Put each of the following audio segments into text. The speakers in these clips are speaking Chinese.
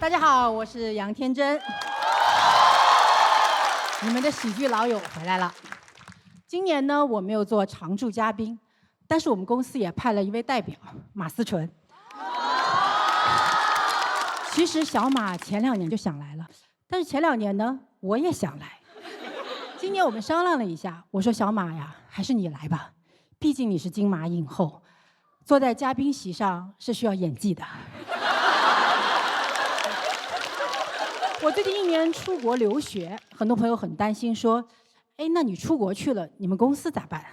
大家好，我是杨天真，你们的喜剧老友回来了。今年呢，我没有做常驻嘉宾，但是我们公司也派了一位代表马思纯。其实小马前2年就想来了，但是前2年呢，我也想来。今年我们商量了一下，我说小马呀，还是你来吧，毕竟你是金马影后，坐在嘉宾席上是需要演技的。我最近1年出国留学，很多朋友很担心说，哎，那你出国去了，你们公司咋办？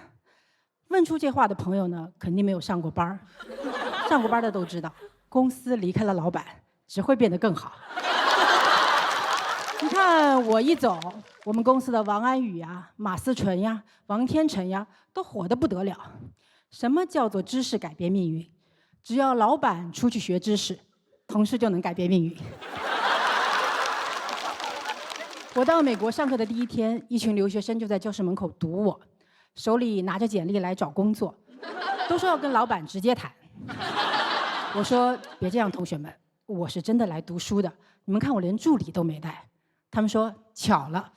问出这话的朋友呢，肯定没有上过班，上过班的都知道，公司离开了老板，只会变得更好。你看我一走，我们公司的王安宇呀、马思纯呀、王天成呀，都火得不得了。什么叫做知识改变命运？只要老板出去学知识，同事就能改变命运。我到美国上课的第1天，一群留学生就在教室门口堵我，手里拿着简历来找工作，都说要跟老板直接谈。我说别这样，同学们，我是真的来读书的，你们看我连助理都没带。他们说巧了，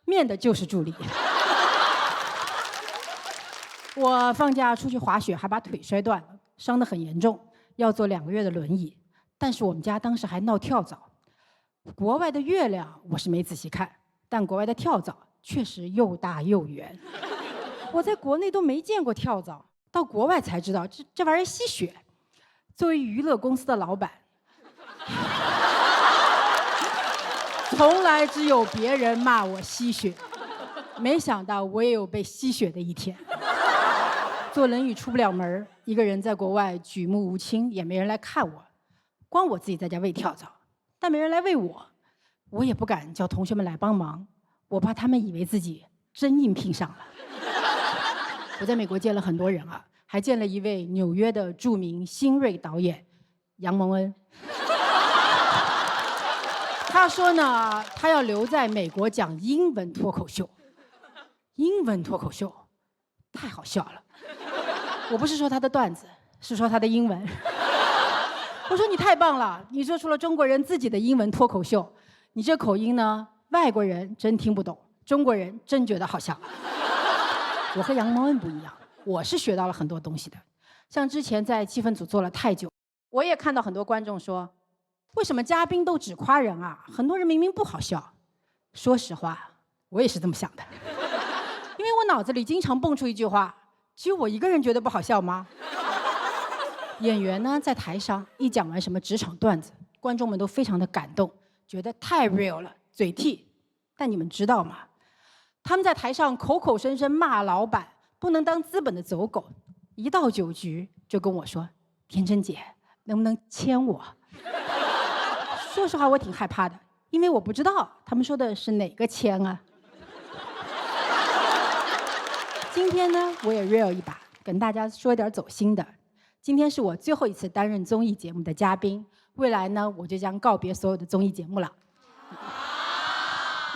面的就是助理。我放假出去滑雪，还把腿摔断了，伤得很严重，要坐2个月的轮椅。但是我们家当时还闹跳蚤。国外的月亮我是没仔细看，但国外的跳蚤确实又大又圆。我在国内都没见过跳蚤，到国外才知道这玩意儿吸血。作为娱乐公司的老板，从来只有别人骂我吸血，没想到我也有被吸血的一天。坐轮椅出不了门，一个人在国外举目无亲，也没人来看我，光我自己在家喂跳蚤，但没人来喂我，我也不敢叫同学们来帮忙，我怕他们以为自己真应聘上了。我在美国见了很多人啊，还见了一位纽约的著名新锐导演杨蒙恩。他说呢，他要留在美国讲英文脱口秀。英文脱口秀太好笑了，我不是说他的段子，是说他的英文。我说你太棒了，你做出了中国人自己的英文脱口秀。你这口音呢，外国人真听不懂，中国人真觉得好笑。我和杨蒙恩不一样，我是学到了很多东西的。像之前在气氛组做了太久，我也看到很多观众说，为什么嘉宾都只夸人啊？很多人明明不好笑。说实话，我也是这么想的，因为我脑子里经常蹦出一句话：只有我一个人觉得不好笑吗？演员呢，在台上一讲完什么职场段子，观众们都非常的感动，觉得太 real 了，嘴替。但你们知道吗？他们在台上口口声声骂老板不能当资本的走狗，一到酒局就跟我说：“天真姐，能不能签我？”说实话，我挺害怕的，因为我不知道他们说的是哪个签啊。今天呢，我也 real 一把，跟大家说点走心的。今天是我最后一次担任综艺节目的嘉宾，未来呢，我就将告别所有的综艺节目了。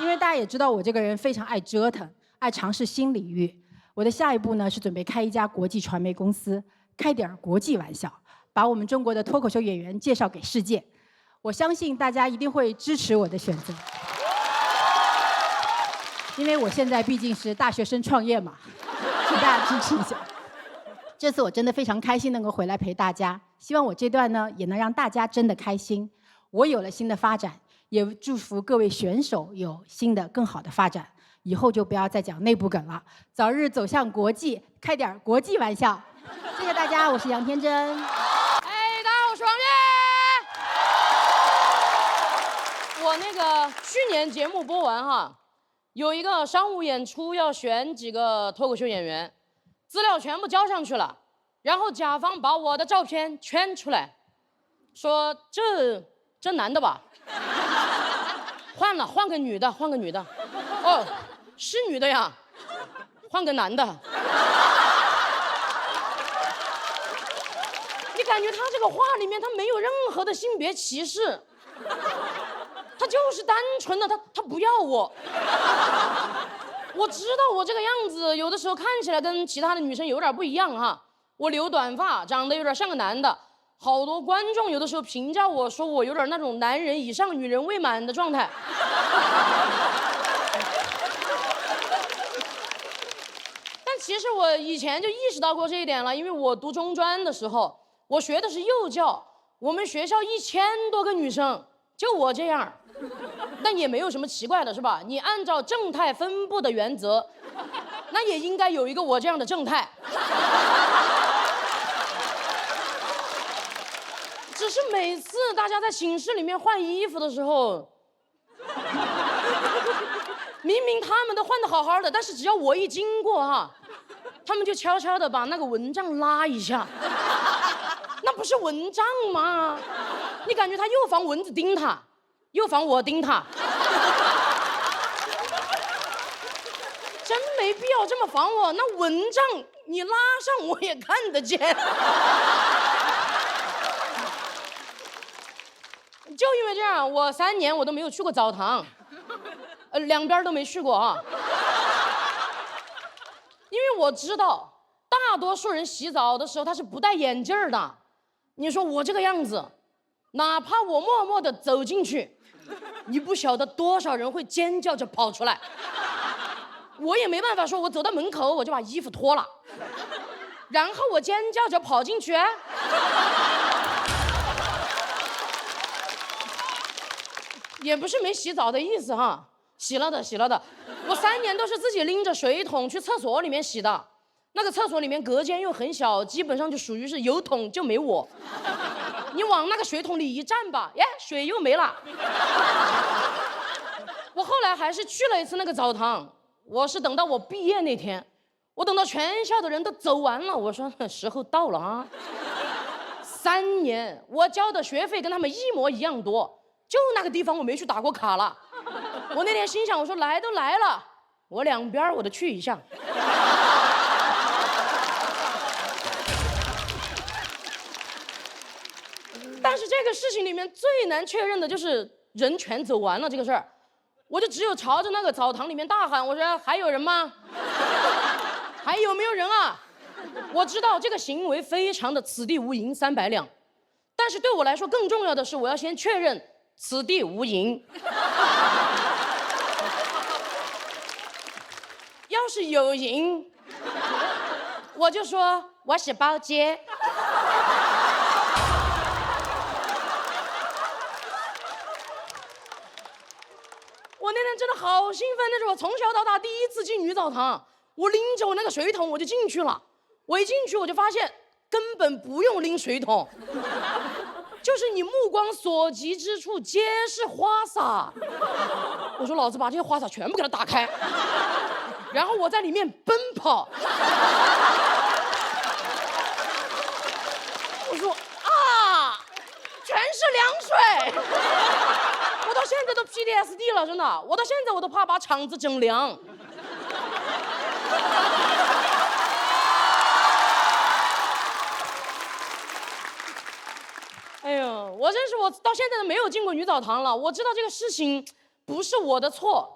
因为大家也知道我这个人非常爱折腾，爱尝试新领域。我的下一步呢，是准备开一家国际传媒公司，开点国际玩笑，把我们中国的脱口秀演员介绍给世界。我相信大家一定会支持我的选择，因为我现在毕竟是大学生创业嘛，请大家支持一下。这次我真的非常开心能够回来陪大家，希望我这段呢也能让大家真的开心。我有了新的发展，也祝福各位选手有新的更好的发展。以后就不要再讲内部梗了，早日走向国际，开点国际玩笑。谢谢大家，我是杨天真。爱到双月。我那个去年节目播完哈，有一个商务演出要选几个脱口秀演员。资料全部交上去了，然后甲方把我的照片圈出来，说这男的吧，换了，换个女的，换个女的，哦，是女的呀，换个男的。你感觉他这个话里面他没有任何的性别歧视，他就是单纯的他不要我。我知道我这个样子有的时候看起来跟其他的女生有点不一样哈，我留短发，长得有点像个男的，好多观众有的时候评价我说我有点那种男人以上女人未满的状态。但其实我以前就意识到过这一点了，因为我读中专的时候，我学的是幼教，我们学校1000多个女生，就我这样，但也没有什么奇怪的，是吧？你按照正态分布的原则，那也应该有一个我这样的正态。只是每次大家在寝室里面换衣服的时候，明明他们都换得好好的，但是只要我一经过哈，他们就悄悄的把那个蚊帐拉一下，那不是蚊帐吗？你感觉他又防蚊子叮他，又防我叮他，真没必要这么防我。那蚊帐你拉上我也看得见。就因为这样，我3年我都没有去过澡堂，两边都没去过啊。因为我知道，大多数人洗澡的时候他是不戴眼镜的。你说我这个样子，哪怕我默默地走进去，你不晓得多少人会尖叫着跑出来。我也没办法说，我走到门口我就把衣服脱了，然后我尖叫着跑进去。也不是没洗澡的意思哈，洗了的，洗了的。我3年都是自己拎着水桶去厕所里面洗的，那个厕所里面隔间又很小，基本上就属于是有桶就没我。你往那个水桶里一站吧，耶，水又没了。我后来还是去了一次那个澡堂，我是等到我毕业那天，我等到全校的人都走完了，我说时候到了啊。3年我交的学费跟他们一模一样多。就那个地方我没去打过卡了，我那天心想，我说来都来了，我两边我都去一下。但是这个事情里面最难确认的就是人全走完了这个事儿，我就只有朝着那个澡堂里面大喊，我说还有人吗？还有没有人啊？我知道这个行为非常的此地无银300两，但是对我来说更重要的是，我要先确认此地无银。要是有银，我就说我是保洁。我那天真的好兴奋，那是我从小到大第一次进女澡堂，我拎着我那个水桶我就进去了。我一进去我就发现根本不用拎水桶。就是你目光所及之处皆是花洒，我说老子把这些花洒全部给它打开，然后我在里面奔跑。我说啊，全是凉水，我到现在都 PTSD 了，真的，我到现在我都怕把场子整凉。哎呦，我真是我到现在都没有进过女澡堂了。我知道这个事情不是我的错，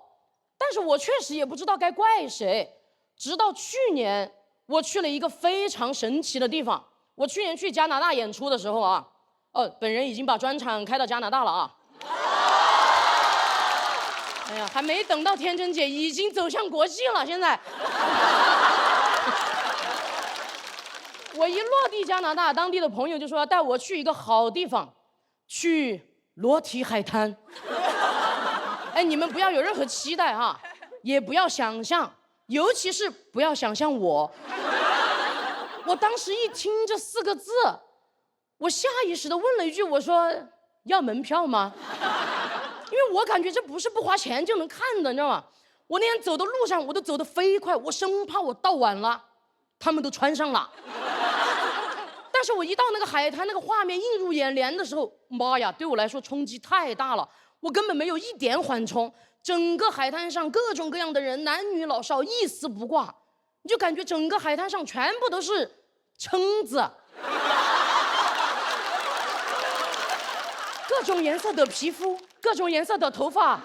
但是我确实也不知道该怪谁。直到去年，我去了一个非常神奇的地方。我去年去加拿大演出的时候啊，本人已经把专场开到加拿大了啊。哎呀，还没等到天真姐，已经走向国际了。现在。我一落地加拿大，当地的朋友就说要带我去一个好地方，去裸体海滩。哎，你们不要有任何期待哈，也不要想象，尤其是不要想象我。我当时一听这4个字，我下意识地问了一句，我说要门票吗？因为我感觉这不是不花钱就能看的，你知道吗？我那天走的路上我都走得飞快，我生怕我到晚了，他们都穿上了。但是我一到那个海滩，那个画面映入眼帘的时候，妈呀，对我来说冲击太大了，我根本没有一点缓冲。整个海滩上各种各样的人，男女老少一丝不挂，你就感觉整个海滩上全部都是蛏子，各种颜色的皮肤，各种颜色的头发，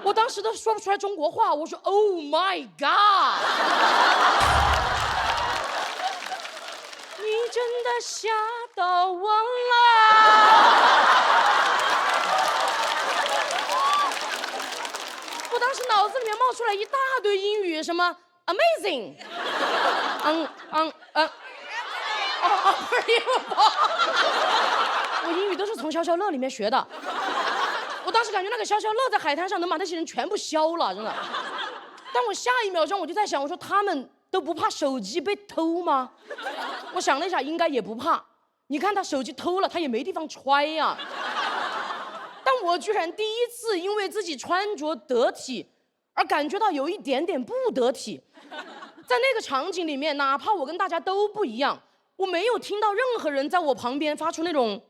我当时都说不出来中国话，我说 Oh my God。你真的吓到我了。我当时脑子里面冒出来一大堆英语，什么 amazing， 我英语都是从消消乐里面学的。我当时感觉那个消消乐在海滩上能把那些人全部消了，真的。但我下一秒钟我就在想，我说他们都不怕手机被偷吗？我想了一下，应该也不怕。你看他手机偷了，他也没地方揣呀。但我居然第一次因为自己穿着得体而感觉到有一点点不得体。在那个场景里面，哪怕我跟大家都不一样，我没有听到任何人在我旁边发出那种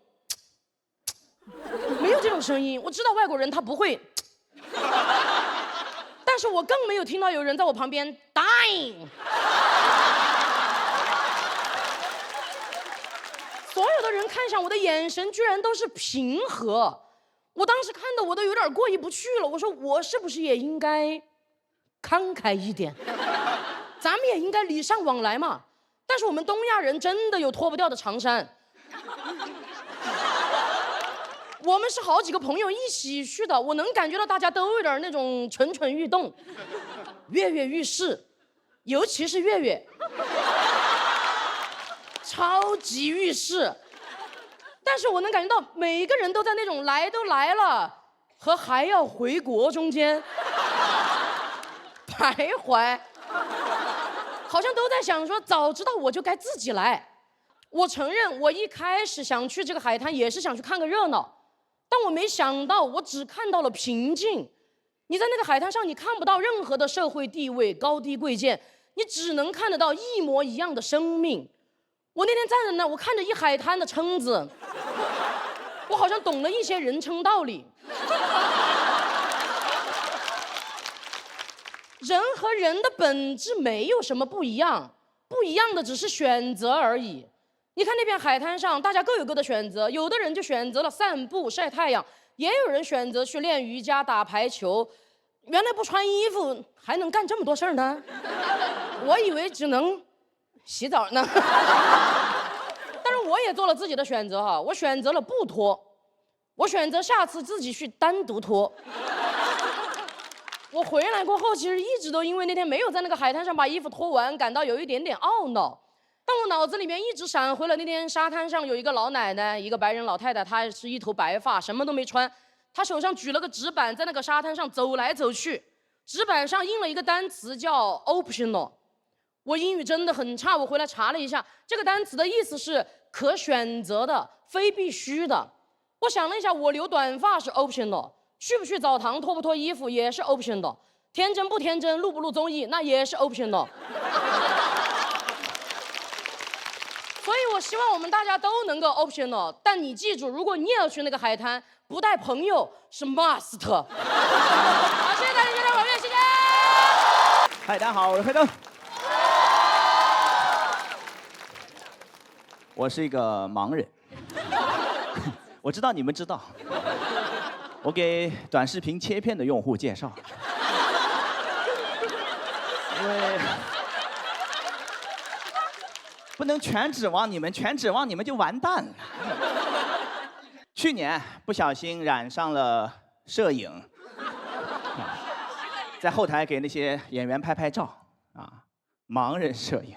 没有这种声音。我知道外国人他不会，但是我更没有听到有人在我旁边 dying。所有的人看向我的眼神居然都是平和。我当时看的我都有点过意不去了，我说我是不是也应该慷慨一点，咱们也应该礼尚往来嘛。但是我们东亚人真的有脱不掉的长衫，我们是好几个朋友一起去的，我能感觉到大家都有点那种蠢蠢欲动，跃跃欲试，尤其是月月，超级欲试。但是我能感觉到每一个人都在那种来都来了和还要回国中间徘徊，好像都在想说早知道我就该自己来。我承认我一开始想去这个海滩也是想去看个热闹，但我没想到我只看到了平静。你在那个海滩上你看不到任何的社会地位高低贵贱，你只能看得到一模一样的生命。我那天站在那，我看着一海滩的蛏子，我好像懂了一些人生道理。人和人的本质没有什么不一样，不一样的只是选择而已。你看那片海滩上，大家各有各的选择，有的人就选择了散步晒太阳，也有人选择去练瑜伽打排球。原来不穿衣服还能干这么多事儿呢，我以为只能洗澡呢。但是我也做了自己的选择哈，我选择了不脱，我选择下次自己去单独脱。我回来过后，其实一直都因为那天没有在那个海滩上把衣服脱完，感到有一点点懊恼。但我脑子里面一直闪回了那天沙滩上有一个老奶奶，一个白人老太太，她是一头白发，什么都没穿，她手上举了个纸板，在那个沙滩上走来走去，纸板上印了一个单词叫 optional。我英语真的很差，我回来查了一下，这个单词的意思是可选择的，非必须的。我想了一下，我留短发是 optional， 去不去澡堂脱不脱衣服也是 optional， 天真不天真录不录综艺那也是 optional。 所以我希望我们大家都能够 optional， 但你记住，如果你也要去那个海滩，不带朋友是 must。 好，谢谢大家今天晚上谢谢。嗨，大家好，我是黑灯。我是一个盲人，我知道你们知道。我给短视频切片的用户介绍，因为不能全指望你们，全指望你们就完蛋了。去年不小心染上了摄影，在后台给那些演员拍拍照啊，盲人摄影。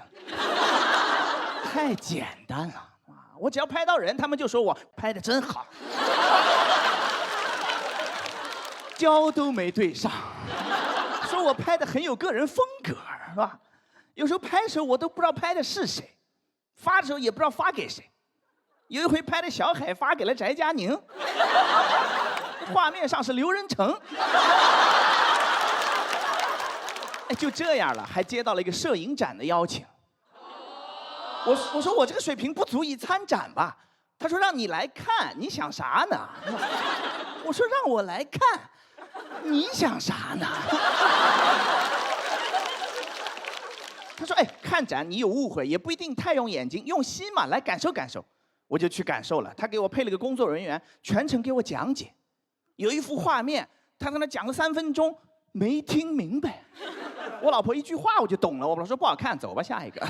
太简单了啊！我只要拍到人，他们就说我拍得真好，焦都没对上，说我拍得很有个人风格，是吧？有时候拍的时候我都不知道拍的是谁，发的时候也不知道发给谁。有一回拍的小海发给了翟佳宁，画面上是刘仁成。哎，就这样了，还接到了一个摄影展的邀请。我说我这个水平不足以参展吧？他说让你来看，你想啥呢？我说让我来看，你想啥呢？他说哎，看展你有误会，也不一定太用眼睛，用心嘛，来感受感受。我就去感受了，他给我配了个工作人员，全程给我讲解。有一幅画面，他在那讲了3分钟，没听明白。我老婆一句话我就懂了，我老婆说不好看，走吧下一个。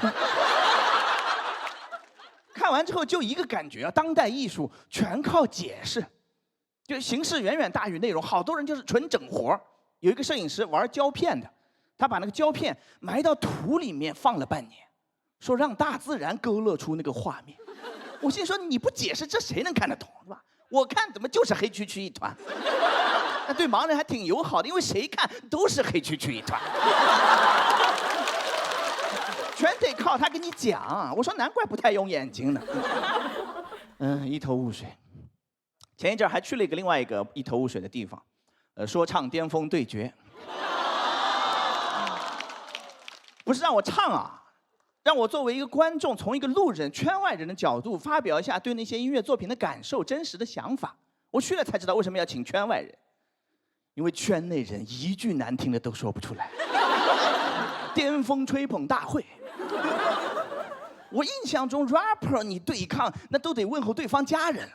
看完之后就一个感觉啊，当代艺术全靠解释，就形式远远大于内容。好多人就是纯整活。有一个摄影师玩胶片的，他把那个胶片埋到土里面放了半年，说让大自然勾勒出那个画面。我心说你不解释，这谁能看得懂是吧？我看怎么就是黑黢黢一团。那对盲人还挺友好的，因为谁看都是黑黢黢一团。全得靠他给你讲。我说难怪不太用眼睛呢。一头雾水。前一阵还去了另外一个一头雾水的地方，说唱巅峰对决。不是让我唱啊，让我作为一个观众，从一个路人、圈外人的角度发表一下对那些音乐作品的感受、真实的想法。我去了才知道为什么要请圈外人，因为圈内人一句难听的都说不出来。巅峰吹捧大会。我印象中 rapper 你对抗那都得问候对方家人了，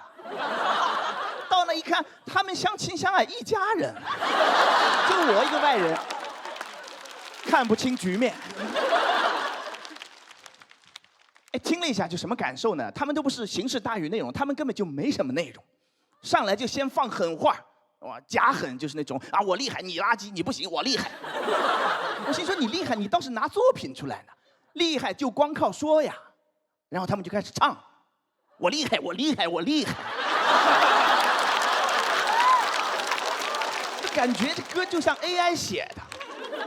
到那一看他们相亲相爱一家人，就我一个外人看不清局面。哎，听了一下就什么感受呢？他们都不是形式大于内容，他们根本就没什么内容，上来就先放狠话，哇，假狠就是那种啊我厉害你垃圾你不行我厉害。我心说你厉害你倒是拿作品出来呢，厉害就光靠说呀。然后他们就开始唱，我厉害我厉害我厉害。感觉这歌就像 AI 写的。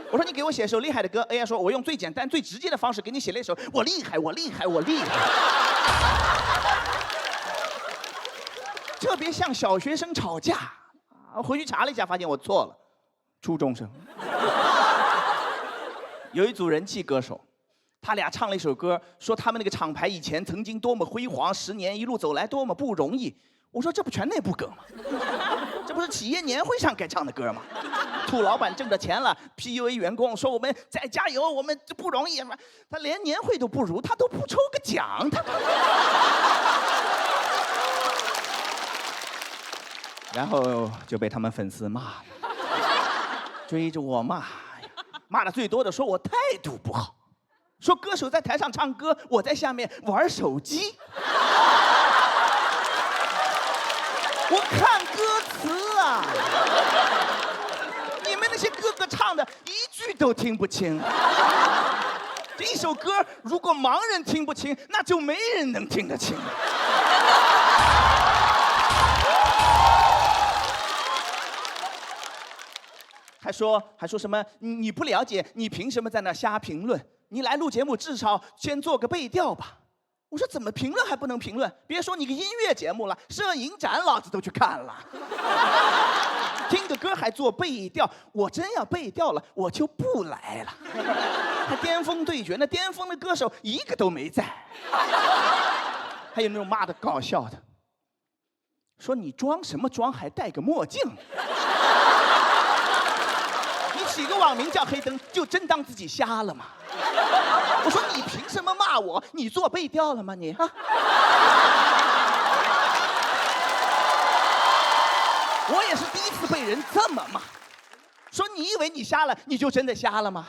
我说你给我写首厉害的歌 ，AI 说我用最简单最直接的方式给你写了一首我厉害我厉害我厉害。特别像小学生吵架。回去查了一下发现我错了，初中生。有一组人气歌手，他俩唱了一首歌，说他们那个厂牌以前曾经多么辉煌，10年一路走来多么不容易。我说这不全内部梗吗？这不是企业年会上该唱的歌吗？兔老板挣着钱了 ，PUA 员工说我们再加油，我们这不容易。他连年会都不如，他都不抽个奖，他。然后就被他们粉丝骂了，追着我骂。骂的最多的说我态度不好，说歌手在台上唱歌，我在下面玩手机。我看歌词啊，你们那些哥哥唱的一句都听不清。这一首歌如果盲人听不清，那就没人能听得清。还说什么你不了解，你凭什么在那瞎评论？你来录节目至少先做个背调吧。我说怎么评论还不能评论？别说你个音乐节目了，摄影展老子都去看了。听个歌还做背调，我真要背调了，我就不来了。还巅峰对决，那巅峰的歌手一个都没在。还有那种骂的搞笑的，说你装什么装，还戴个墨镜。起个网名叫黑灯，就真当自己瞎了吗？我说你凭什么骂我？你做背调了吗你？啊！我也是第一次被人这么骂，说你以为你瞎了，你就真的瞎了吗？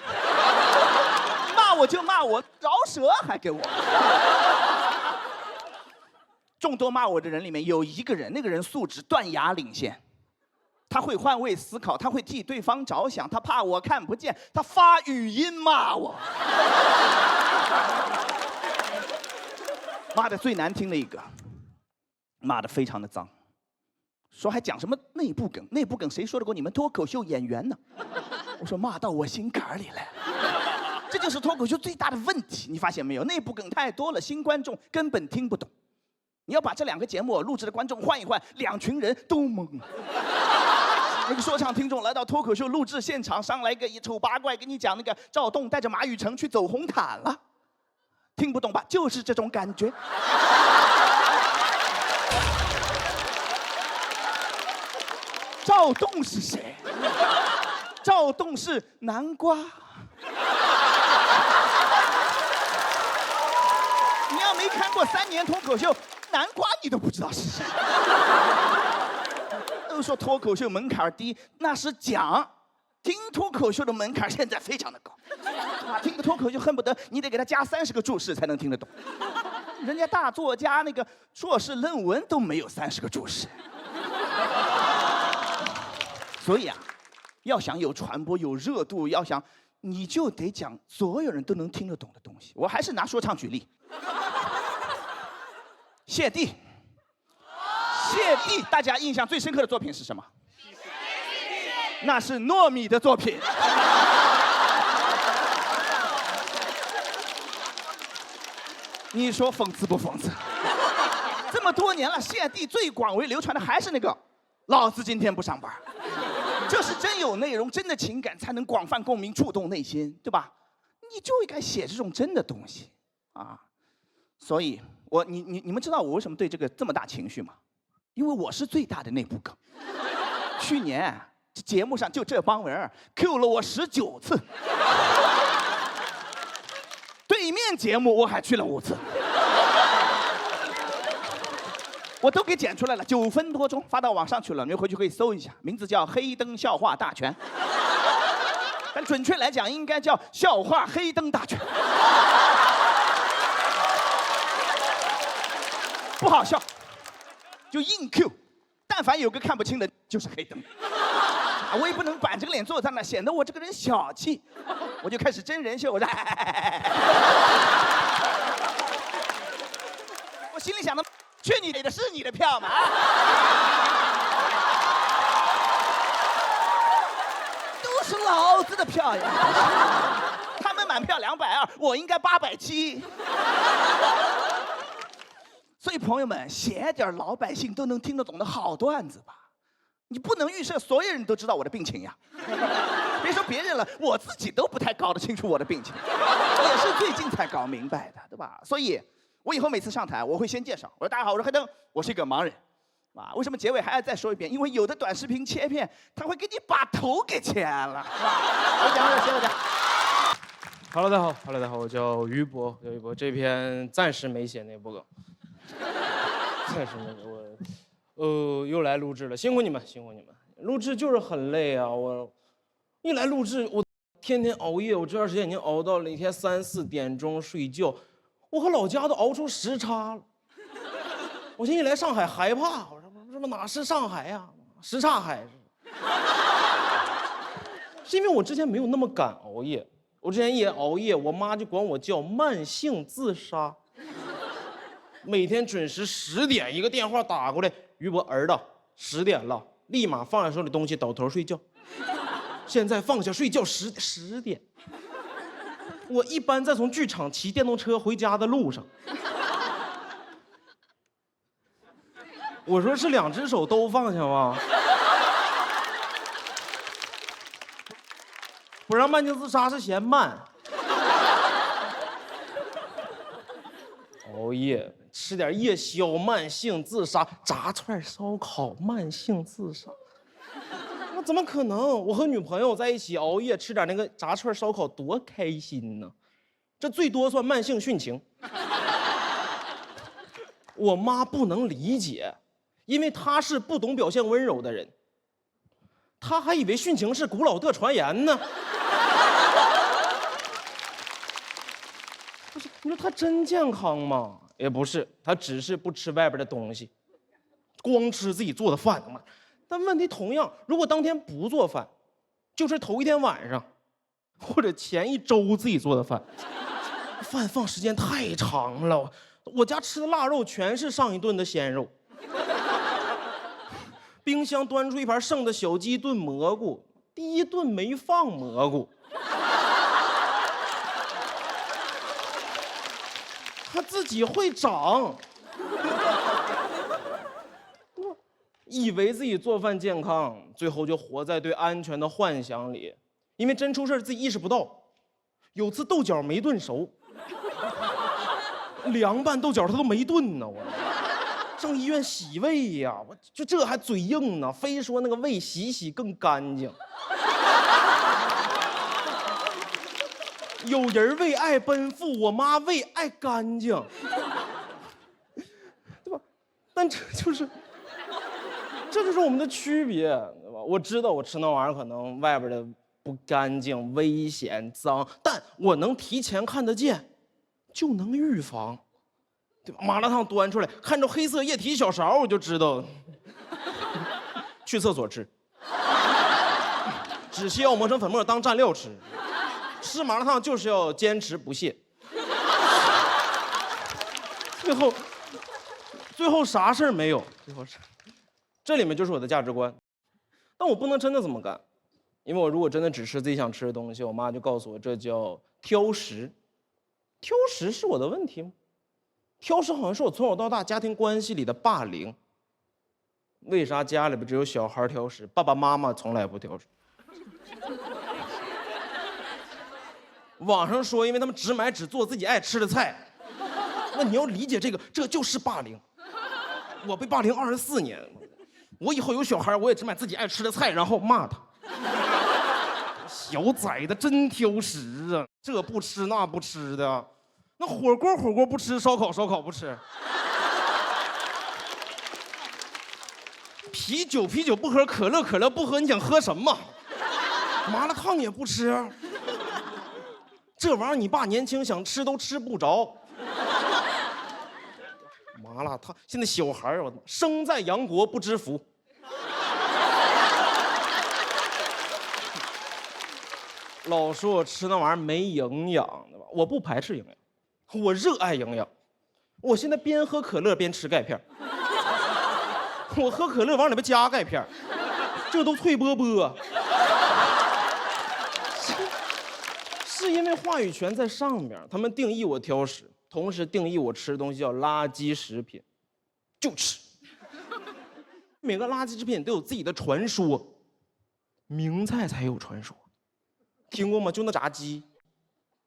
骂我就骂我，饶舌还给我。众多骂我的人里面有一个人，那个人素质断崖领先。他会换位思考，他会替对方着想，他怕我看不见，他发语音骂我。骂的最难听的一个，骂的非常的脏，说还讲什么内部梗，内部梗谁说得过你们脱口秀演员呢？我说骂到我心坎里来了。这就是脱口秀最大的问题，你发现没有？内部梗太多了，新观众根本听不懂。你要把这2个节目录制的观众换一换，2群人都懵了。那个说唱听众来到脱口秀录制现场，上来一个丑八怪跟你讲那个赵栋带着马雨成去走红毯了，听不懂吧？就是这种感觉。赵栋是谁？赵栋是南瓜。你要没看过3年脱口秀，南瓜你都不知道是谁。都说脱口秀门槛低，那是讲，听脱口秀的门槛现在非常的高，啊，听个脱口秀恨不得你得给他加30个注释才能听得懂，人家大作家那个硕士论文都没有30个注释。所以啊，要想有传播、有热度，你就得讲所有人都能听得懂的东西。我还是拿说唱举例，谢帝，大家印象最深刻的作品是什么？那是糯米的作品。你说讽刺不讽刺？这么多年了，谢帝最广为流传的还是那个“老子今天不上班”，这是真有内容、真的情感，才能广泛共鸣、触动内心，对吧？你就应该写这种真的东西啊！所以，你们知道我为什么对这个这么大情绪吗？因为我是最大的内部梗。去年节目上就这帮人 Q 了我19次，对面节目我还去了5次，我都给剪出来了，9分多钟发到网上去了，你们回去可以搜一下，名字叫《黑灯笑话大全》，但准确来讲应该叫《笑话黑灯大全》，不好笑，就硬 Q， 但凡有个看不清的，就是黑灯。我也不能板着个脸坐在那，显得我这个人小气，我就开始真人秀。我心里想的，去你的是你的票吗？都是老子的票呀！他们满票220，我应该870。所以朋友们，写点老百姓都能听得懂的好段子吧。你不能预设所有人都知道我的病情呀，别说别人了，我自己都不太搞得清楚我的病情，也是最近才搞明白的，对吧？所以，我以后每次上台，我会先介绍，我说大家好，我是黑灯，我是一个盲人，啊，为什么结尾还要再说一遍？因为有的短视频切片，他会给你把头给切了，是吧？我讲。Hello， 大家好，我叫于博，这篇暂时没写那部梗，暂时没写我。又来录制了，辛苦你们。录制就是很累啊，我一来录制，我天天熬夜，我这段时间已经熬到了一天3、4点钟睡觉，我和老家都熬出时差了。我现在一来上海害怕，我说这不哪是上海呀，什刹海是因为我之前没有那么敢熬夜，我之前一熬夜，我妈就管我叫慢性自杀。每天准时10点一个电话打过来，于博儿子10点了，立马放下手里东西倒头睡觉。现在放下睡觉10点，我一般在从剧场骑电动车回家的路上，我说是2只手都放下吗？不让慢性自杀是嫌慢。熬夜吃点夜宵，慢性自杀；炸串烧烤，慢性自杀。那怎么可能？我和女朋友在一起熬夜吃点那个炸串烧烤，多开心呢！这最多算慢性殉情。我妈不能理解，因为她是不懂表现温柔的人，她还以为殉情是古老的传言呢。不是，你说她真健康吗？也不是，她只是不吃外边的东西，光吃自己做的饭嘛。但问题同样，如果当天不做饭，就是头一天晚上，或者前1周自己做的饭，饭放时间太长了。我家吃的腊肉全是上一顿的鲜肉，冰箱端出一盘剩的小鸡炖蘑菇，第1顿没放蘑菇。他自己会长，以为自己做饭健康，最后就活在对安全的幻想里，因为真出事自己意识不到。有次豆角没炖熟，凉拌豆角他都没炖呢，我上医院洗胃呀，我就这还嘴硬呢，非说那个胃洗更干净。有人为爱奔赴，我妈为爱干净，对吧？但这就是我们的区别，对吧？我知道我吃那玩意儿可能外边的不干净、危险、脏，但我能提前看得见，就能预防，对吧？麻辣烫端出来，看着黑色液体小勺，我就知道去厕所吃，只需要磨成粉末当蘸料吃。吃麻辣烫就是要坚持不懈。最后啥事儿没有，这里面就是我的价值观。但我不能真的这么干，因为我如果真的只吃自己想吃的东西，我妈就告诉我这叫挑食。挑食是我的问题吗？挑食好像是我从小到大家庭关系里的霸凌。为啥家里边只有小孩挑食，爸爸妈妈从来不挑食？网上说，因为他们只做自己爱吃的菜。那你要理解这个，这就是霸凌。我被霸凌24年，我以后有小孩，我也只买自己爱吃的菜，然后骂他。小崽子真挑食啊，这不吃那不吃的，那火锅不吃，烧烤不吃，啤酒不喝，可乐不喝，你想喝什么？麻辣烫也不吃，这玩意儿你爸年轻想吃都吃不着。麻辣烫，现在小孩儿，我生在洋国不知福。老说我吃那玩意儿没营养，对吧？我不排斥营养，我热爱营养。我现在边喝可乐边吃钙片。我喝可乐往里边加钙片，这都脆波波。是因为话语权在上面，他们定义我挑食。同时定义我吃的东西叫垃圾食品，就吃。每个垃圾食品都有自己的传说，名菜才有传说，听过吗？就那炸鸡，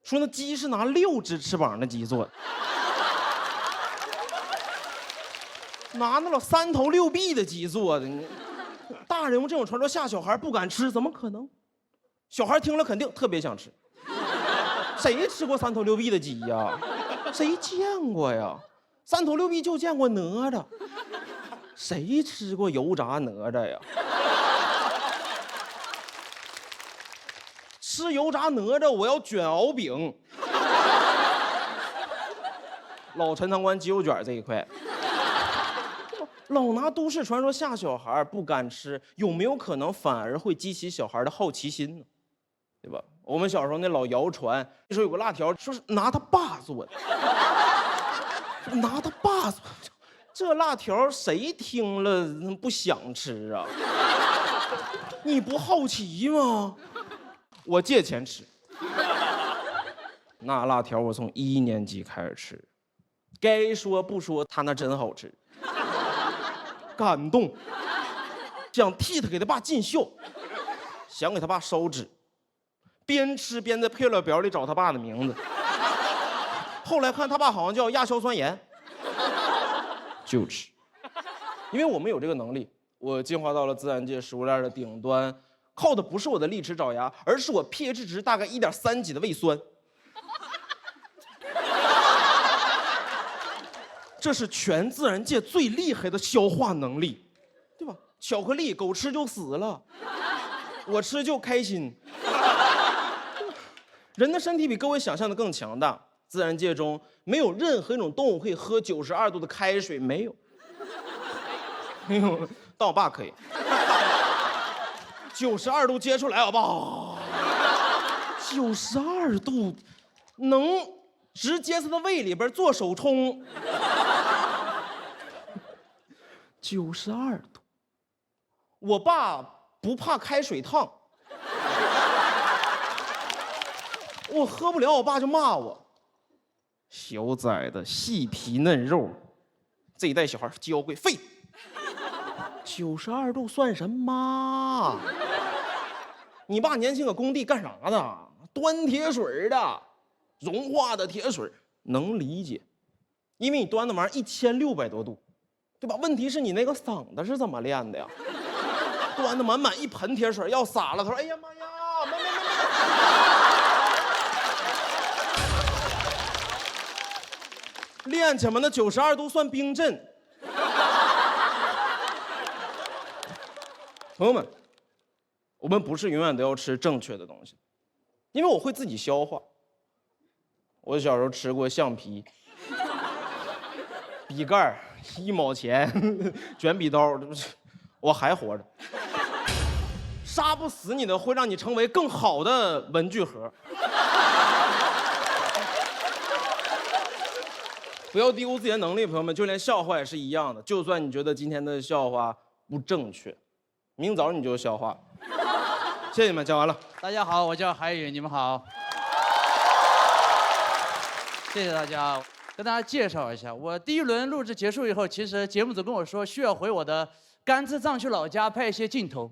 说那鸡是拿6只翅膀的鸡做的，拿那老3头6臂的鸡做的。大人用这种传说吓小孩不敢吃，怎么可能？小孩听了肯定特别想吃。谁吃过3头6臂的鸡呀？谁见过呀？3头6臂就见过哪吒，谁吃过油炸哪吒呀？吃油炸哪吒，我要卷敖饼。老陈塘关鸡肉卷这一块，老拿都市传说吓小孩不敢吃，有没有可能反而会激起小孩的好奇心呢？对吧？我们小时候那老谣传，那时候有个辣条，说是拿他爸做的，拿他爸做的，这辣条谁听了不想吃啊？你不好奇吗？我借钱吃，那辣条我从1年级开始吃，该说不说，他那真好吃，感动，想替他给他爸尽孝，想给他爸烧纸。边吃边在配料表里找他爸的名字，后来看他爸好像叫亚硝酸盐，就吃。因为我们有这个能力，我进化到了自然界食物链的顶端，靠的不是我的利齿爪牙，而是我 pH 值大概1.3几的胃酸。这是全自然界最厉害的消化能力，对吧？巧克力狗吃就死了，我吃就开心。人的身体比各位想象的更强大，自然界中没有任何一种动物可以喝92度的开水，没有。但我爸可以，92度接出来，好不好？92度能直接在他胃里边做手冲。92度，我爸不怕开水烫。我喝不了，我爸就骂我。小崽子，细皮嫩肉，这一代小孩娇贵废。92度算什么？你爸年轻搁工地干啥的？端铁水的，融化的铁水，能理解，因为你端的玩意儿1600多度，对吧？问题是你那个嗓子是怎么练的呀？端的满满一盆铁水，要洒了，他说：“哎呀妈呀，没。”练什么呢？92度算冰镇。朋友们，我们不是永远都要吃正确的东西，因为我会自己消化。我小时候吃过橡皮、笔盖儿，1毛钱，卷笔刀，我还活着。杀不死你的会让你成为更好的文具盒。不要低估自己的能力，朋友们，就连笑话也是一样的。就算你觉得今天的笑话不正确，明早你就消化。谢谢你们，讲完了。大家好，我叫海宇，你们好。谢谢大家，跟大家介绍一下，我第一轮录制结束以后，其实节目组跟我说需要回我的甘孜藏区老家拍一些镜头，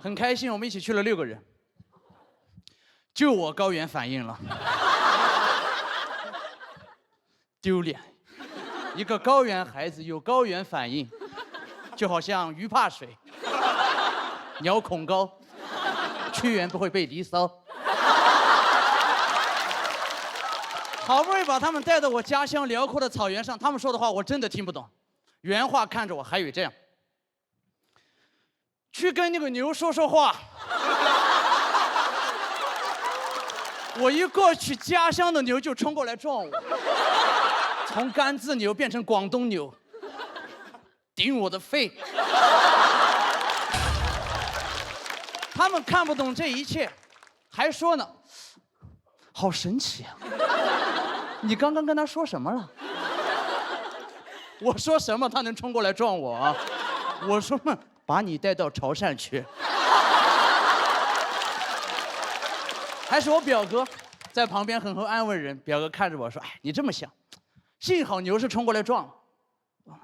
很开心，我们一起去了6个人，就我高原反应了，丢脸，一个高原孩子有高原反应，就好像鱼怕水，鸟恐高，屈原不会被离骚。好不容易把他们带到我家乡辽阔的草原上，他们说的话我真的听不懂。原话看着我，还有这样：去跟那个牛说说话。我一过去，家乡的牛就冲过来撞我，从甘孜牛变成广东牛，顶我的肺。他们看不懂这一切，还说呢，好神奇啊！你刚刚跟他说什么了？我说什么他能冲过来撞我啊？我说嘛，把你带到潮汕去。还是我表哥在旁边很会安慰人。表哥看着我说：“哎，你这么想，幸好牛是冲过来撞了，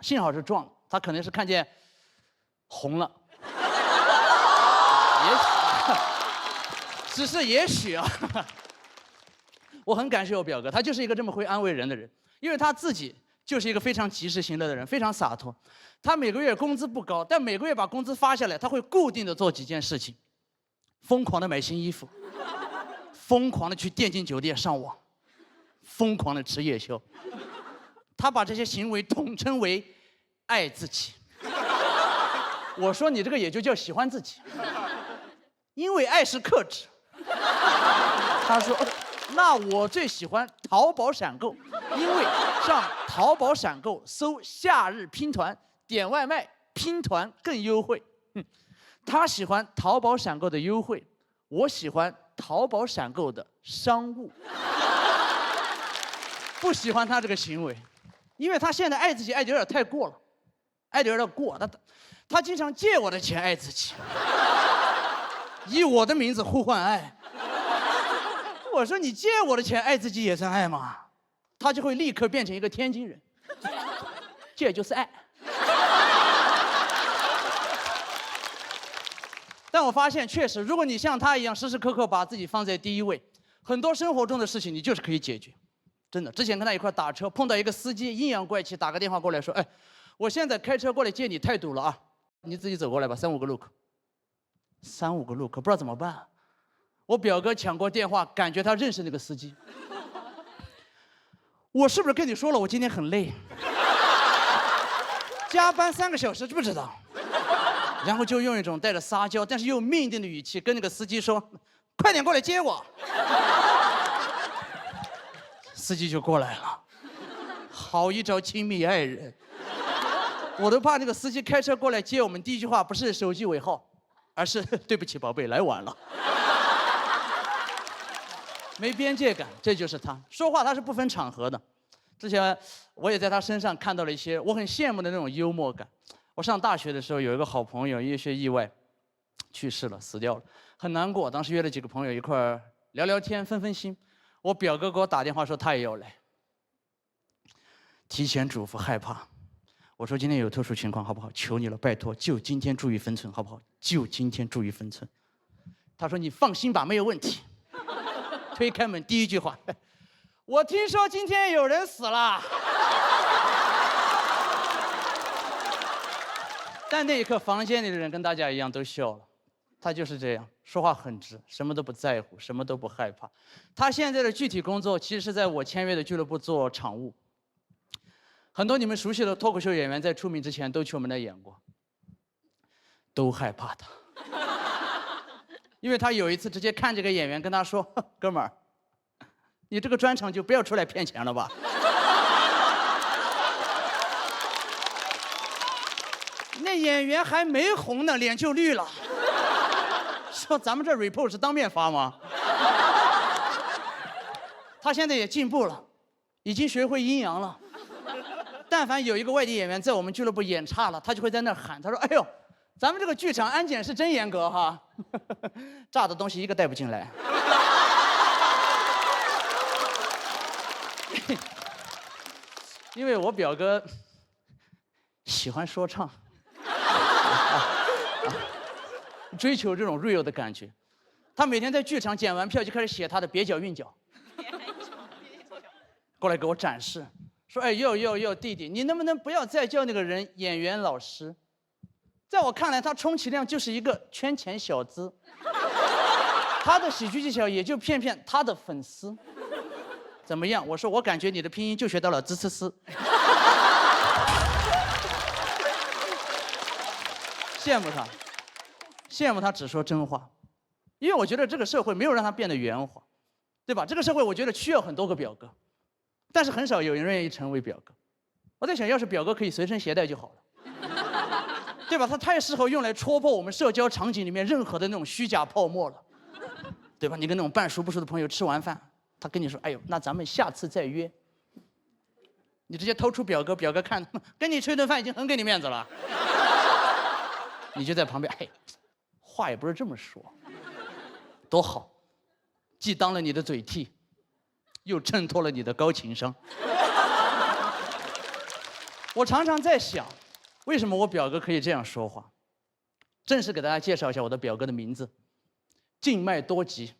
幸好是撞了，他可能是看见红了，也许，只是也许啊。”我很感谢我表哥，他就是一个这么会安慰人的人，因为他自己就是一个非常及时行乐的人，非常洒脱。他每个月工资不高，但每个月把工资发下来，他会固定的做几件事情：疯狂的买新衣服，疯狂的去电竞酒店上网，疯狂的吃夜宵。他把这些行为统称为爱自己。我说你这个也就叫喜欢自己，因为爱是克制。他说。那我最喜欢淘宝闪购，因为上淘宝闪购搜夏日拼团，点外卖拼团更优惠。他喜欢淘宝闪购的优惠，我喜欢淘宝闪购的商务。不喜欢他这个行为，因为他现在爱自己爱得有点太过了，爱得有点过。他经常借我的钱爱自己，以我的名字呼唤爱。我说你借我的钱爱自己也算爱吗？他就会立刻变成一个天津人，借就是爱。但我发现确实，如果你像他一样时时刻刻把自己放在第一位，很多生活中的事情你就是可以解决。真的，之前跟他一块打车，碰到一个司机阴阳怪气，打个电话过来说：“哎，我现在开车过来接你，太堵了啊，你自己走过来吧，3、5个路口。”3、5个路口不知道怎么办。我表哥抢过电话，感觉他认识那个司机。我是不是跟你说了，我今天很累，加班3个小时，知不知道？然后就用一种带着撒娇但是又命令的语气跟那个司机说：“快点过来接我。”司机就过来了，好一招亲密爱人。我都怕那个司机开车过来接我们，第一句话不是手机尾号，而是对不起宝贝，来晚了。没边界感，这就是他。说话他是不分场合的。之前我也在他身上看到了一些我很羡慕的那种幽默感。我上大学的时候有一个好朋友，因为些意外去世了，死掉了，很难过。当时约了几个朋友一块儿聊聊天，分分心。我表哥给我打电话说他也要来，提前嘱咐害怕。我说今天有特殊情况，好不好？求你了，拜托，就今天注意分寸，好不好？就今天注意分寸。他说你放心吧，没有问题。推开门，第一句话，我听说今天有人死了。但那一刻，房间里的人跟大家一样都笑了。他就是这样，说话很直，什么都不在乎，什么都不害怕。他现在的具体工作，其实是在我签约的俱乐部做场务。很多你们熟悉的脱口秀演员在出名之前都去我们那演过，都害怕他。因为他有一次直接看这个演员跟他说：“哥们儿，你这个专场就不要出来骗钱了吧。”那演员还没红呢，脸就绿了，说咱们这 report 是当面发吗？他现在也进步了，已经学会阴阳了。但凡有一个外地演员在我们俱乐部演差了，他就会在那儿喊，他说：“哎呦，咱们这个剧场安检是真严格哈，炸的东西一个带不进来。”因为我表哥喜欢说唱，追求这种 real 的感觉，他每天在剧场检完票就开始写他的蹩脚韵脚，过来给我展示，说：“哎，哟，弟弟，你能不能不要再叫那个人演员老师？在我看来，他充其量就是一个圈钱小资，他的喜剧技巧也就骗骗他的粉丝。怎么样？”我说：“我感觉你的拼音就学到了滋呲呲。”羡慕他只说真话，因为我觉得这个社会没有让他变得圆滑，对吧？这个社会我觉得需要很多个表哥，但是很少有人愿意成为表哥。我在想，要是表哥可以随身携带就好了，对吧？他太适合用来戳破我们社交场景里面任何的那种虚假泡沫了，对吧？你跟那种半熟不熟的朋友吃完饭，他跟你说：“哎呦，那咱们下次再约。”你直接掏出表哥，表哥看，跟你吃一顿饭已经很给你面子了。你就在旁边，嘿，话也不是这么说，多好，既当了你的嘴替，又衬托了你的高情商。我常常在想，为什么我表哥可以这样说话？正式给大家介绍一下我的表哥的名字，静脉多吉，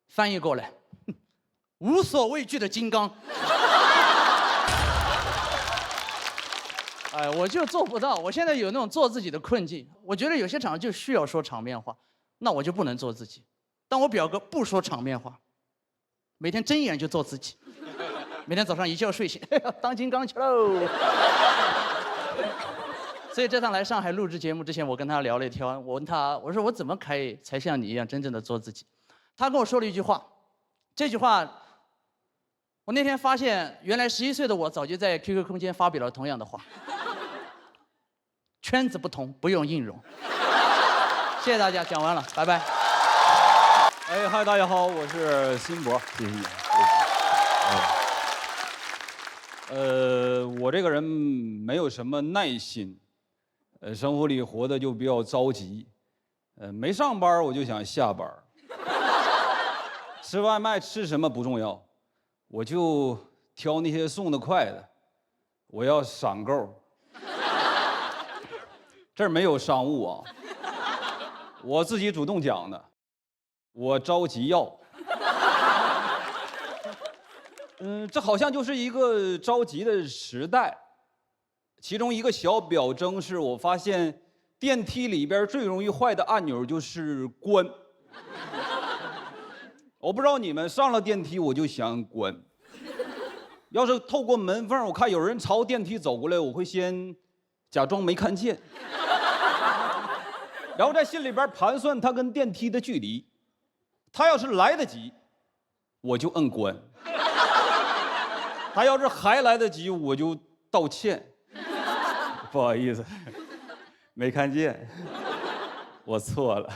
翻译过来，无所畏惧的金刚。哎，我就做不到。我现在有那种做自己的困境。我觉得有些场合就需要说场面话，那我就不能做自己。但我表哥不说场面话，每天睁眼就做自己，每天早上一觉睡醒，当金刚去喽。所以这趟来上海录制节目之前，我跟他聊了一天，我问他，我说我怎么可以才像你一样真正的做自己？他跟我说了一句话，这句话，我那天发现，原来11岁的我早就在 QQ 空间发表了同样的话。圈子不同，不用硬融。谢谢大家，讲完了，拜拜。哎，嗨，大家好，我是辛博，谢谢你。我这个人没有什么耐心，生活里活得就比较着急，没上班我就想下班，吃外卖吃什么不重要，我就挑那些送得快的，我要闪购。这儿没有商务啊，我自己主动讲的，我着急要。这好像就是一个着急的时代。其中一个小表征是我发现电梯里边最容易坏的按钮就是关。我不知道你们上了电梯我就想关，要是透过门缝我看有人朝电梯走过来，我会先假装没看见。然后在心里边盘算他跟电梯的距离，他要是来得及，我就摁关；他要是还来得及，我就道歉。不好意思，没看见，我错了。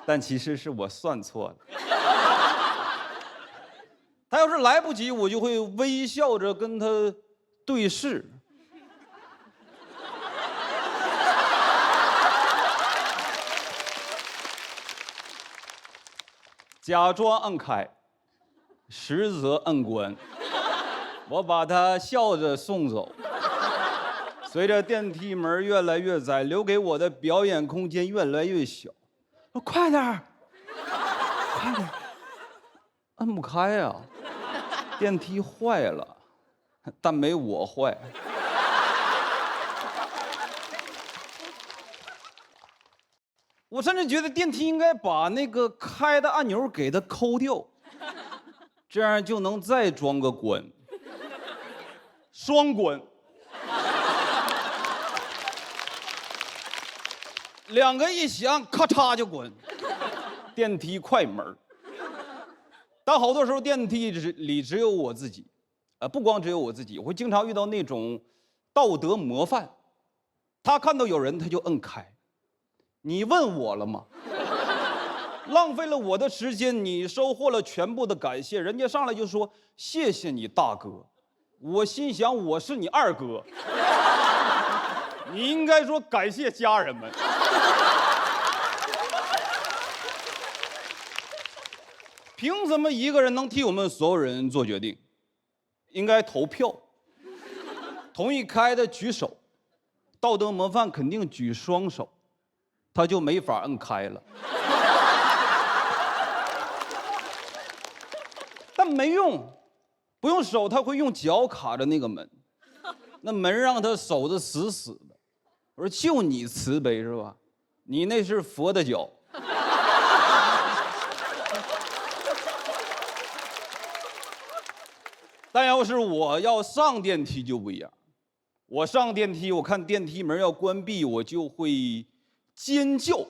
但其实是我算错了。他要是来不及，我就会微笑着跟他对视。假装摁开，实则摁关。我把他笑着送走。随着电梯门越来越窄，留给我的表演空间越来越小。快点儿，快点儿，摁不开啊！电梯坏了，但没我坏。我甚至觉得电梯应该把那个开的按钮给它抠掉，这样就能再装个关，双关。两个一响，咔嚓就滚。电梯快门。但好多时候电梯里只有我自己，不光只有我自己，我会经常遇到那种道德模范，他看到有人他就摁开。你问我了吗？浪费了我的时间，你收获了全部的感谢。人家上来就说谢谢你大哥，我心想我是你二哥，你应该说感谢家人们。凭什么一个人能替我们所有人做决定？应该投票。同意开的举手，道德模范肯定举双手，他就没法摁开了。但没用，不用手，他会用脚卡着那个门，那门让他守得死死的。我说就你慈悲是吧？你那是佛的脚。但要是我要上电梯就不一样，我上电梯，我看电梯门要关闭，我就会尖叫。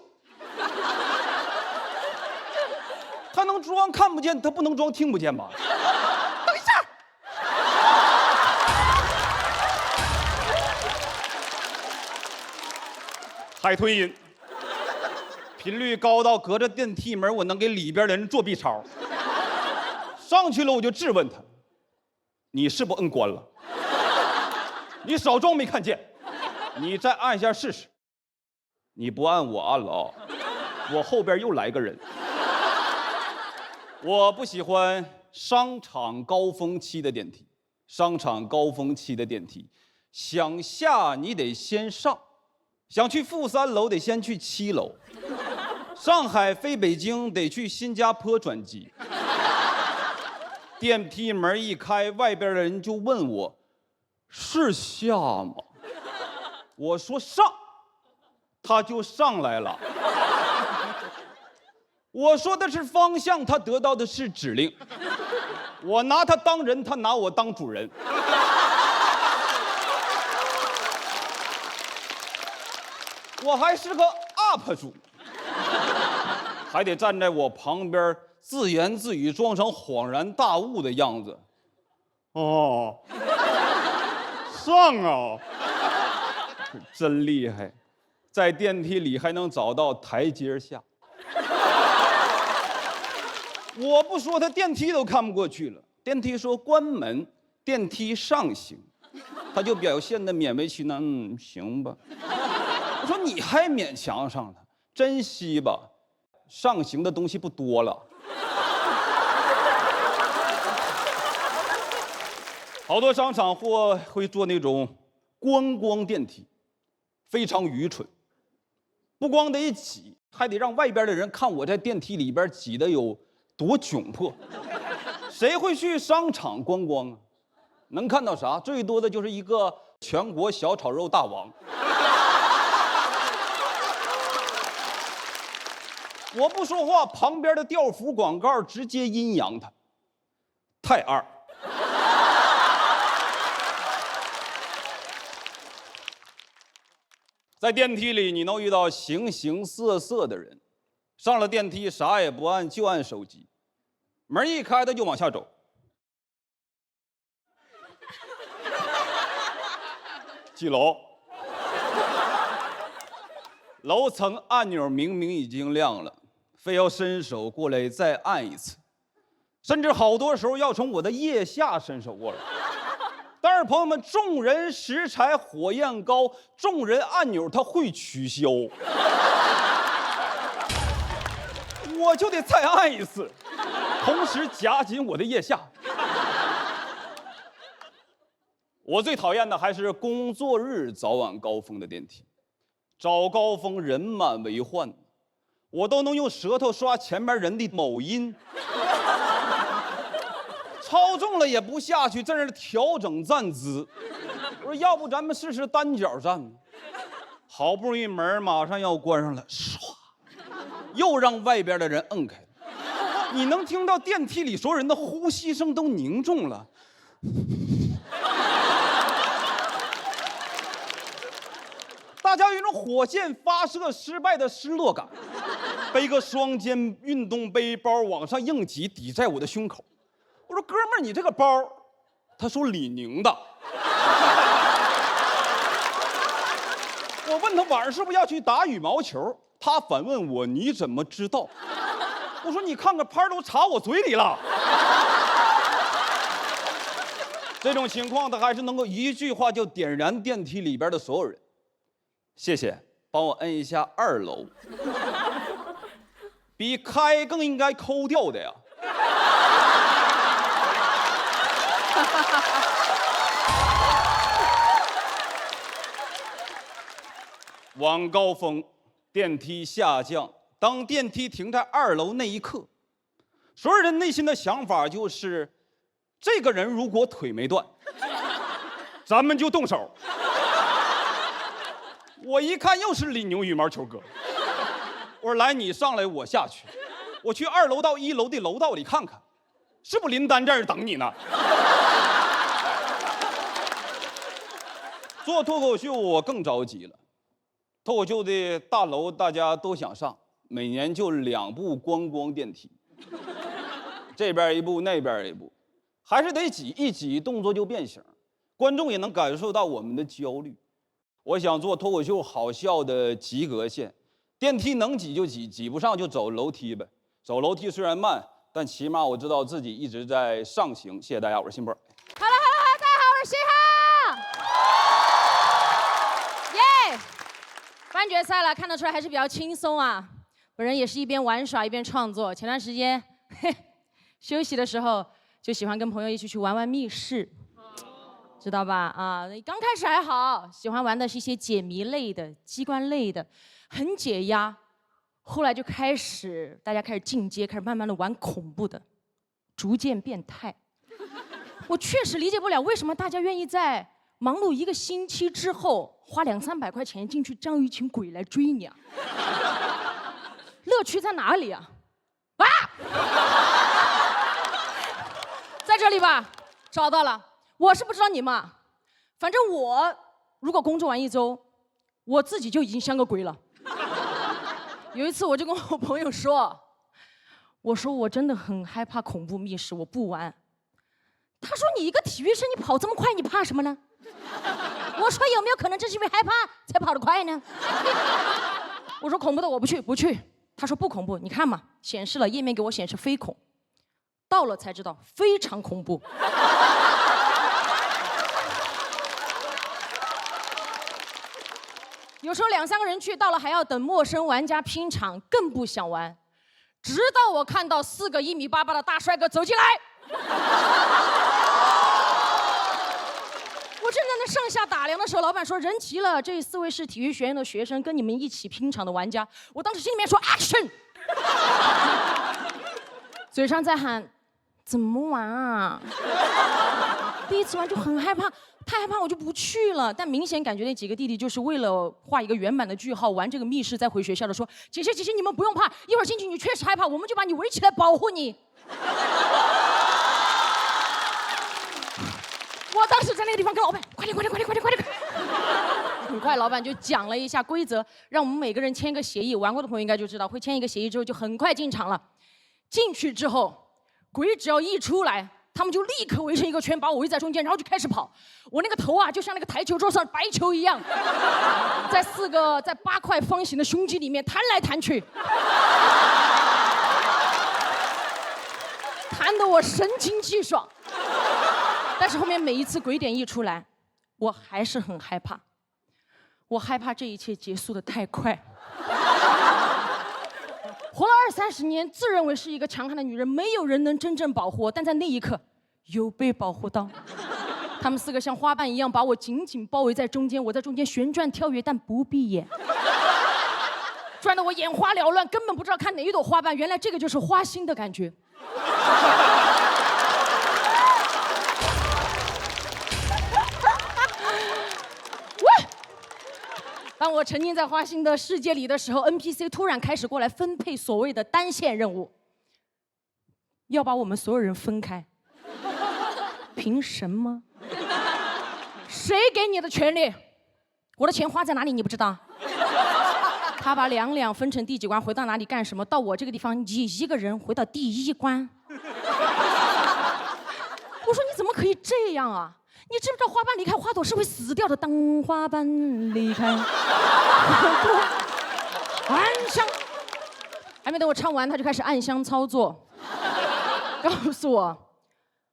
他能装看不见，他不能装听不见吧？等一下，海豚音，频率高到隔着电梯门，我能给里边的人做 B 超。上去了我就质问他。你是不摁关了？你少装没看见，你再按一下试试。你不按我按了啊，我后边又来个人。我不喜欢商场高峰期的电梯，商场高峰期的电梯，想下你得先上，想去负3楼得先去7楼，上海飞北京得去新加坡转机。电梯门一开，外边的人就问我：“是下吗？”我说上，他就上来了。我说的是方向，他得到的是指令。我拿他当人，他拿我当主人。我还是个 UP 主，还得站在我旁边。自言自语，装成恍然大悟的样子。哦，上啊，真厉害，在电梯里还能找到台阶下。我不说，他电梯都看不过去了。电梯说关门，电梯上行，他就表现得勉为其难。行吧。我说你还勉强上他，珍惜吧，上行的东西不多了。好多商场会做那种观光电梯，非常愚蠢。不光得挤，还得让外边的人看我在电梯里边挤得有多窘迫。谁会去商场观光啊？能看到啥？最多的就是一个全国小炒肉大王。我不说话，旁边的吊服广告直接阴阳他，太二。在电梯里，你能遇到形形色色的人。上了电梯，啥也不按，就按手机。门一开，他就往下走。几楼？楼层按钮明明已经亮了，非要伸手过来再按一次，甚至好多时候要从我的腋下伸手过来。但是朋友们，众人拾柴火焰高，众人按钮它会取消，我就得再按一次，同时夹紧我的腋下。我最讨厌的还是工作日早晚高峰的电梯，早高峰人满为患，我都能用舌头刷前面人的某音。超重了也不下去，在那调整站姿。我说，要不咱们试试单脚站呢？好不容易门马上要关上了，唰，又让外边的人摁开了。你能听到电梯里所有人的呼吸声都凝重了。大家有一种火箭发射失败的失落感。背个双肩运动背包往上硬挤，抵在我的胸口。我说哥们儿，你这个包，他说李宁的。我问他晚上是不是要去打羽毛球，他反问我你怎么知道？我说你看看拍都插我嘴里了。这种情况他还是能够一句话就点燃电梯里边的所有人。谢谢，帮我摁一下2楼。比开更应该抠掉的呀。晚高峰，电梯下降。当电梯停在2楼那一刻，所有人内心的想法就是：这个人如果腿没断，咱们就动手。我一看又是李宁羽毛球哥，我说来你上来我下去，我去2楼到1楼的楼道里看看，是不林丹在这儿等你呢？做脱口秀我更着急了，脱口秀的大楼大家都想上，每年就2部观光电梯，这边一部那边一部，还是得挤，一挤动作就变形，观众也能感受到我们的焦虑。我想做脱口秀好笑的及格线，电梯能挤就挤，挤不上就走楼梯呗。走楼梯虽然慢，但起码我知道自己一直在上行。谢谢大家，我是辛波。大家好，我是嘻哈。耶！半决赛了，看得出来还是比较轻松啊。本人也是一边玩耍一边创作。前段时间休息的时候，就喜欢跟朋友一起去玩密室。知道吧？啊，刚开始还好，喜欢玩的是一些解谜类的、机关类的，很解压。后来就大家开始进阶，开始慢慢的玩恐怖的，逐渐变态。我确实理解不了为什么大家愿意在忙碌1个星期之后，花200-300块钱进去张一群鬼来追你啊！乐趣在哪里啊？啊！在这里吧，找到了。我是不知道你们，反正我如果工作完1周，我自己就已经像个鬼了。有一次我就跟我朋友说，我说我真的很害怕恐怖密室，我不玩。他说你一个体育生，你跑这么快，你怕什么呢？我说有没有可能正是因为害怕才跑得快呢？我说恐怖的我不去。他说不恐怖，你看嘛，显示了页面给我显示非恐，到了才知道非常恐怖。有时候2-3个人去，到了还要等陌生玩家拼场，更不想玩。直到我看到4个1米88的大帅哥走进来，我正在那上下打量的时候，老板说人齐了，这4位是体育学院的学生，跟你们一起拼场的玩家。我当时心里面说 action， 嘴上在喊怎么玩啊？第一次玩就很害怕。太害怕我就不去了，但明显感觉那几个弟弟就是为了画一个圆满的句号，玩这个密室再回学校的，说姐姐你们不用怕，一会儿进去你确实害怕，我们就把你围起来保护你。我当时在那个地方跟老板快点。很快老板就讲了一下规则，让我们每个人签一个协议，玩过的朋友应该就知道，会签一个协议之后就很快进场了。进去之后，鬼只要一出来，他们就立刻围成一个圈，把我围在中间，然后就开始跑。我那个头啊，就像那个台球桌上白球一样，在8块方形的胸肌里面弹来弹去，弹得我神清气爽。但是后面每一次鬼点一出来，我还是很害怕，我害怕这一切结束得太快。活了20-30年，自认为是一个强悍的女人，没有人能真正保护我，但在那一刻，有被保护到。他们4个像花瓣一样把我紧紧包围在中间，我在中间旋转跳跃，但不闭眼，转得我眼花缭乱，根本不知道看哪一朵花瓣。原来这个就是花心的感觉。当我沉浸在花心的世界里的时候 ，NPC 突然开始过来分配所谓的单线任务，要把我们所有人分开。凭什么？谁给你的权利？我的钱花在哪里？你不知道？他把2分成第几关，回到哪里干什么？到我这个地方，你一个人回到第1关。我说你怎么可以这样啊？你知不知道花瓣离开花朵是会死掉的？当花瓣离开花朵，暗香。还没等我唱完，他就开始暗箱操作，告诉我，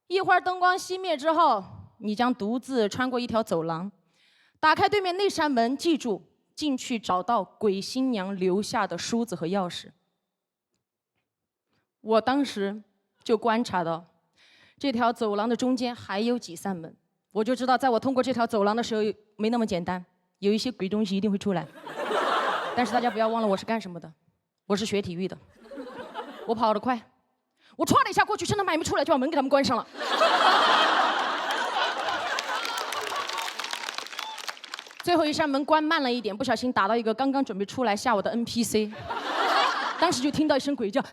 一会儿灯光熄灭之后，你将独自穿过一条走廊，打开对面那扇门，记住进去找到鬼新娘留下的梳子和钥匙。我当时就观察到，这条走廊的中间还有几扇门，我就知道，在我通过这条走廊的时候没那么简单，有一些鬼东西一定会出来。但是大家不要忘了，我是干什么的？我是学体育的，我跑得快，我歘的一下过去，趁他们还没出来，就把门给他们关上了。最后一扇门关慢了一点，不小心打到一个刚刚准备出来吓我的 NPC， 当时就听到一声鬼叫，哎，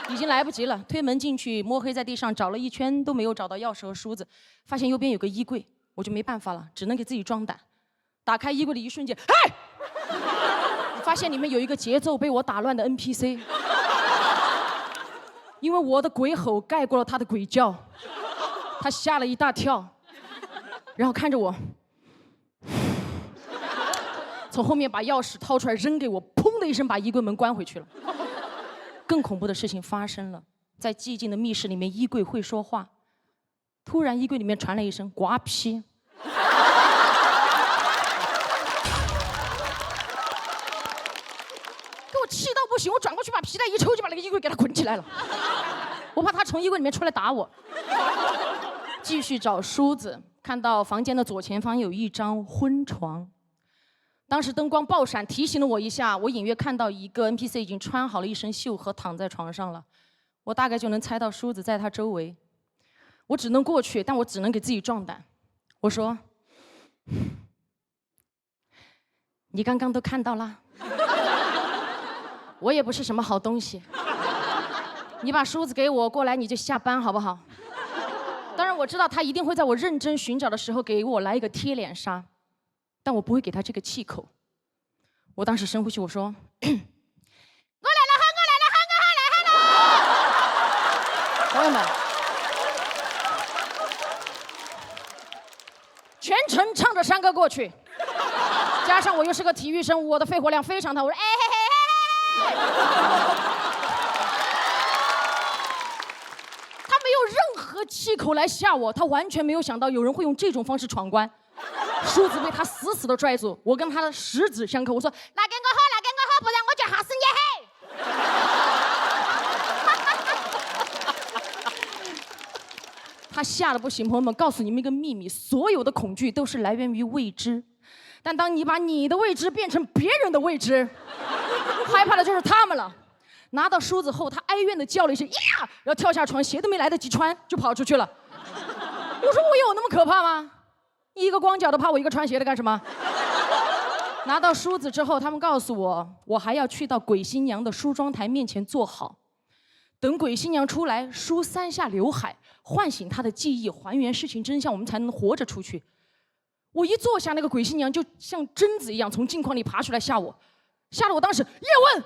已经来不及了，推门进去，摸黑在地上找了一圈都没有找到钥匙和梳子，发现右边有个衣柜，我就没办法了，只能给自己壮胆，打开衣柜的一瞬间，哎！发现里面有一个节奏被我打乱的 NPC， 因为我的鬼吼盖过了他的鬼叫，他吓了一大跳，然后看着我，从后面把钥匙掏出来扔给我，砰的一声把衣柜门关回去了。更恐怖的事情发生了，在寂静的密室里面，衣柜会说话，突然衣柜里面传来一声刮皮。气到不行，我转过去把皮带一抽，就把那个衣柜给他捆起来了。我怕他从衣柜里面出来打我。继续找梳子，看到房间的左前方有一张婚床。当时灯光爆闪，提醒了我一下，我隐约看到一个 NPC 已经穿好了一身绣和躺在床上了。我大概就能猜到梳子在他周围。我只能过去，但我只能给自己壮胆。我说：“你刚刚都看到了。”我也不是什么好东西，你把梳子给我，过来你就下班好不好？当然我知道他一定会在我认真寻找的时候给我来一个贴脸杀，但我不会给他这个气口。我当时深呼吸，我说：“我来了哈，我来了哈，我来了。”朋友们，全程唱着山歌过去，加上我又是个体育生，我的肺活量非常大，我说：“哎嘿嘿。”他没有任何气口来吓我，他完全没有想到有人会用这种方式闯关。梳子被他死死地拽住，我跟他的十指相扣，我说：“拿给我好，拿给我好，不然我就吓死你嘿！”他吓得不行，朋友们，告诉你们一个秘密：所有的恐惧都是来源于未知，但当你把你的未知变成别人的未知，害怕的就是他们了。拿到梳子后，他哀怨地叫了一声“呀”，然后跳下床，鞋都没来得及穿就跑出去了。我说我有那么可怕吗？一个光脚的怕我一个穿鞋的干什么？拿到梳子之后，他们告诉我，我还要去到鬼新娘的梳妆台面前坐好，等鬼新娘出来梳3下刘海，唤醒她的记忆，还原事情真相，我们才能活着出去。我一坐下，那个鬼新娘就像贞子一样从镜框里爬出来吓我，吓得我当时叶问，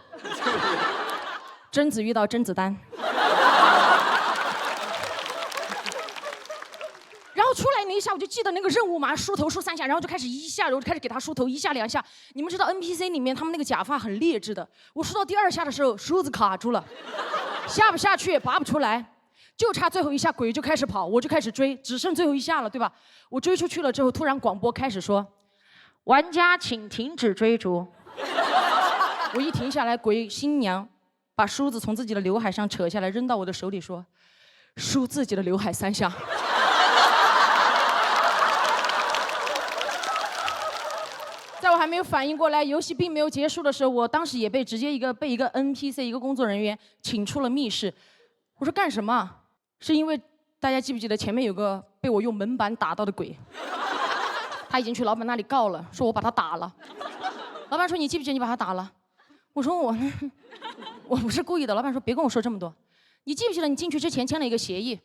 贞子遇到甄子丹。然后出来那一下，我就记得那个任务嘛，梳头梳3下，然后就开始1下，然后就开始给他梳头1下2下。你们知道 NPC 里面他们那个假发很劣质的，我梳到第2下的时候，梳子卡住了，下不下去也拔不出来，就差最后1下，鬼就开始跑，我就开始追，只剩最后1下了，对吧？我追出去了之后，突然广播开始说：“玩家请停止追逐。”我一停下来，鬼新娘把梳子从自己的刘海上扯下来，扔到我的手里说：“梳自己的刘海3下。”在我还没有反应过来，游戏并没有结束的时候，我当时也被直接被一个 NPC 一个工作人员请出了密室。我说干什么？是因为大家记不记得前面有个被我用门板打到的鬼？他已经去老板那里告了，说我把他打了。老板说你记不记得你把他打了？我说我不是故意的。老板说别跟我说这么多。你记不记得你进去之前签了一个协议，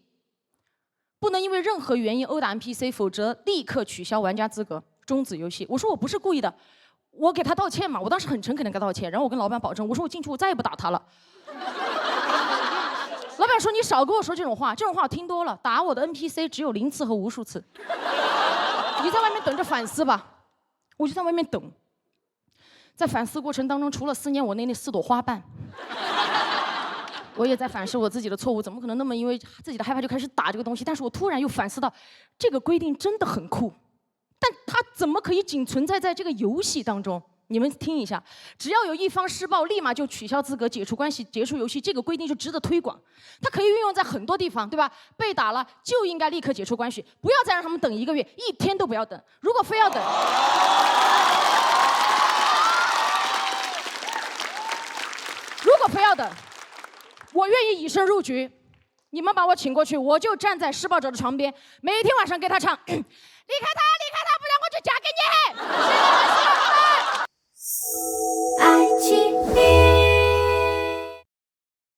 不能因为任何原因殴打 NPC， 否则立刻取消玩家资格。终止游戏。我说我不是故意的，我给他道歉嘛，我当时很诚恳的给他道歉，然后我跟老板保证，我说我进去我再也不打他了。老板说你少跟我说这种话，这种话我听多了，打我的 NPC 只有0次和无数次。你在外面等着反思吧，我就在外面等。在反思过程当中，除了思念我那4朵花瓣，我也在反思我自己的错误，怎么可能那么因为自己的害怕就开始打这个东西？但是我突然又反思到，这个规定真的很酷，但它怎么可以仅存在这个游戏当中？你们听一下，只要有一方施暴，立马就取消资格、解除关系、结束游戏，这个规定就值得推广。它可以运用在很多地方，对吧？被打了就应该立刻解除关系，不要再让他们等1个月，1天都不要等。如果非要等，我愿意以身入局。你们把我请过去，我就站在施暴者的床边，每天晚上给他唱离开他，离开他，不然我就嫁给你。爱情。